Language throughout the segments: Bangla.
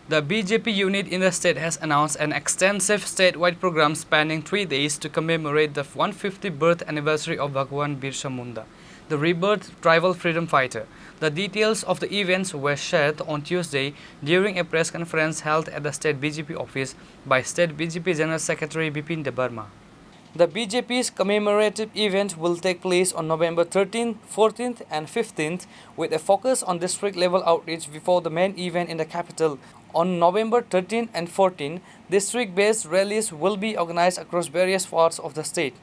The BJP unit in the state has announced an extensive statewide program spanning 3 days to commemorate the 150th birth anniversary of Bhagwan Birsa Munda, the rebirthed tribal freedom fighter. The details of the events were shared on Tuesday during a press conference held at the state BJP office by State BJP General Secretary Bipin Debarma. The BJP's commemorative event will take place on November 13th, 14th and 15th with a focus on district-level outreach before the main event in the capital. On November 13 and 14, district-based rallies will be organized across various parts of the state.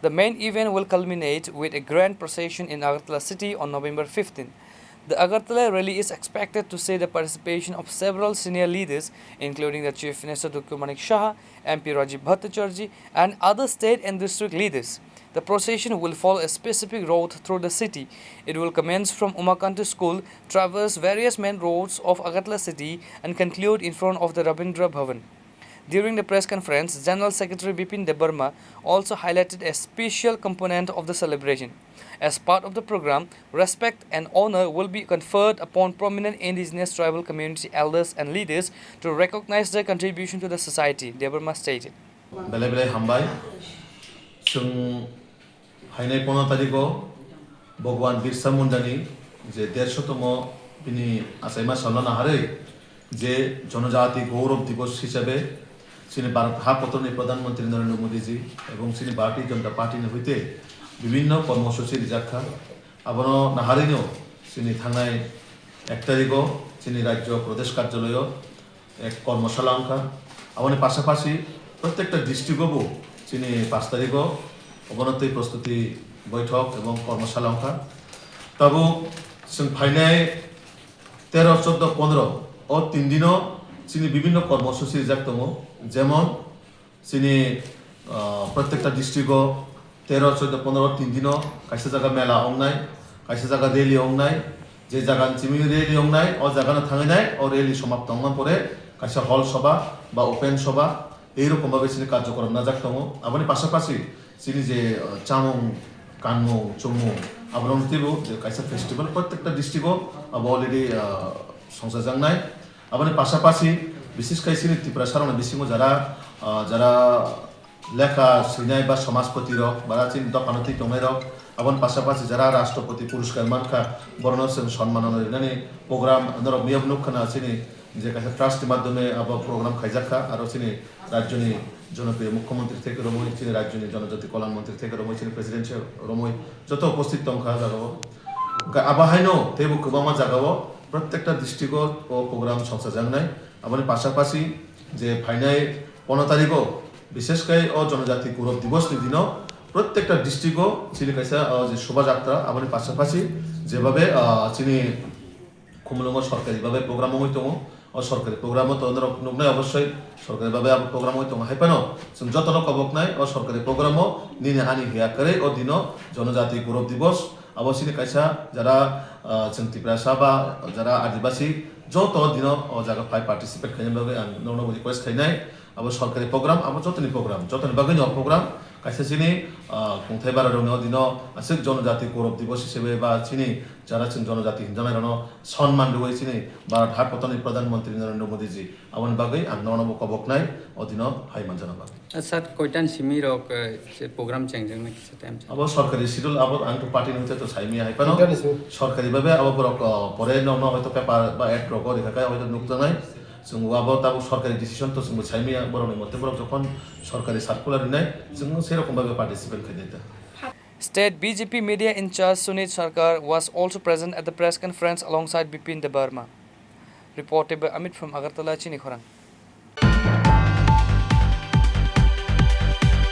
The main event will culminate with a grand procession in Agartala city on November 15. The Agartala rally is expected to see the participation of several senior leaders, including the Chief Minister Dr. Manik Shah, MP Rajiv Bhattacharjee, and other state and district leaders. The procession will follow a specific route through the city. It will commence from Umakanti School, traverse various main roads of Agartala city, and conclude in front of the Rabindra Bhavan. During the press conference, General Secretary Bipin Debarma also highlighted a special component of the celebration. As part of the program, respect and honor will be conferred upon prominent indigenous tribal community elders and leaders to recognize their contribution to the society, Debarma stated. Hainai 15 tariko Bhagwan Birsa Munda ni je 150tম তিনি আসাইমা সালনা হারে যে জনজাতি গৌরব দিবস হিসেবে তিনি ভারত হাপতনি প্রধানমন্ত্রী নরেন্দ্র মোদীজি এবং তিনি ভারতীয় জনতা পার্টি হইতে বিভিন্ন কর্মসূচি রিজাখা আবার নাহারিনো তিনি থানায় 1 তারিখ তিনি রাজ্য প্রদেশ কার্যালয় এক কর্মশালা অঙ্কা আবার পাশাপাশি প্রত্যেকটা ডিস্ট্রিক্টও তিনি 5 তারিখ অবনতি প্রস্তুতি বৈঠক এবং কর্মশালা অঙ্কা তবু जों फाइनाय 13, 14, 15 ও 3 দিনও চিনি বিভিন্ন কর্মসূচি যাকতম যেমন চিনি প্রত্যেকটা ডিস্ট্রিক্টও 13, 14, 15 3 দিনও কাইসা জায়গা মেলা অংনাই কাইসা জায়গা রেলি অংনাই যে জায়গা চিমি রেলি অংনাই ও জায়গা থাঙিনাই ও রেলি সমাপ্ত অংমান পরে কাইসা হল সভা বা ওপেন সভা এই রকম ভাবে চিনি কার্যক্রম না যাকতম আপনি পাশাপাশি চিনি যে চামং কানমু চুমু আবরং তিবু যে কাইসা ফেস্টিভ্যাল প্রত্যেকটা ডিস্ট্রিক্টও আব অলরেডি সংসার জাংনাই আপনি পাশাপাশি বিশেষ করে চিনি ত্রিপুরা সারণে বিসিমু যারা যারা লেখা সিনাই বা সমাজপতি রক বা চিনি দকানতি টংনাই রক আপন পাশাপাশি যারা রাষ্ট্রপতি পুরস্কার মানখা বরণ সম্মান মানে প্রোগ্রাম নর নিয়ম নুখানা চিনি যে কাছে ট্রাস্টের মাধ্যমে আব প্রোগ্রাম খাইজাখা আর চিনি রাজ্যনি জনপ্রিয় মুখ্যমন্ত্রী থেকে রমই চিনি রাজ্যনি জনজাতি কল্যাণ মন্ত্রী থেকে রমই চিনি প্রেসিডেন্ট রমই যত উপস্থিত তংখা জাগাবো আবাহাইনো তেবু গোবামা জাগাবো প্রত্যেকটা ডিস্ট্রিক্ট ও প্রোগ্রাম সংস্থা জানাই আপনি পাশাপাশি যে ফাইনাই 15 তারিখ বিশেষ করে ও জনজাতি গৌরব দিবস দিন প্রত্যেকটা ডিস্ট্রিক্টও চিনি কাইসা যে শোভাযাত্রা আপনি পাশাপাশি যেভাবে চিনি খুমলুঙ্গ সরকারিভাবে প্রোগ্রাম হইতম ও সরকারি প্রোগ্রামও তো নগ্নাই অবশ্যই সরকারিভাবে প্রোগ্রাম হইতম হাইপানো যতন কবক নাই ও সরকারি প্রোগ্রামও নিনে আনি হিয়া করে ও দিন জনজাতি গৌরব দিবস অবশ্যই কাইসা যারা ত্রিপুরা বা যারা আদিবাসী যত দিন ও জায়গা ফাই পার্টিসিপেট খাইনাই আং নৌনো রিকোয়েস্ট খাইনাই আবার সরকারি প্রোগ্রাম আবার যতনি বাকি প্রোগ্রাম কাইসা চিনি খুঁথাই বারা রঙেও দিন আসিক জনজাতি গৌরব দিবস হিসেবে বা চিনি যারা জনজাতি হিনজানাই রণ সম্মান রুই চিনি ভারত হাপতনি প্রধানমন্ত্রী নরেন্দ্র মোদীজি আবার বাকি আং নৌনো কবক নাই ও দিন হাইমান জানাবা স্যার কয়টান সিমি রক প্রোগ্রাম চেঞ্জিং না কিছু টাইম আবার সরকারি শিডিউল আবার আং তো পার্টি হইতে তো সাইমি হাইপানো সরকারিভাবে আবার পরে নন হয়তো পেপার বা এড রক রেখায় হয়তো নুক জানাই जों आबो दाबो सरकारि डिसिजन तो जों साइमिया बरनि मते बरक जखन सरकारि सार्कुलार नाय जों सेरकम भाबे पार्टिसिपेट खायदा State BJP media in charge Sunit Sarkar was also present at the press conference alongside Bipin Debarma. Reported by Amit from Agartala, Chinikhorang.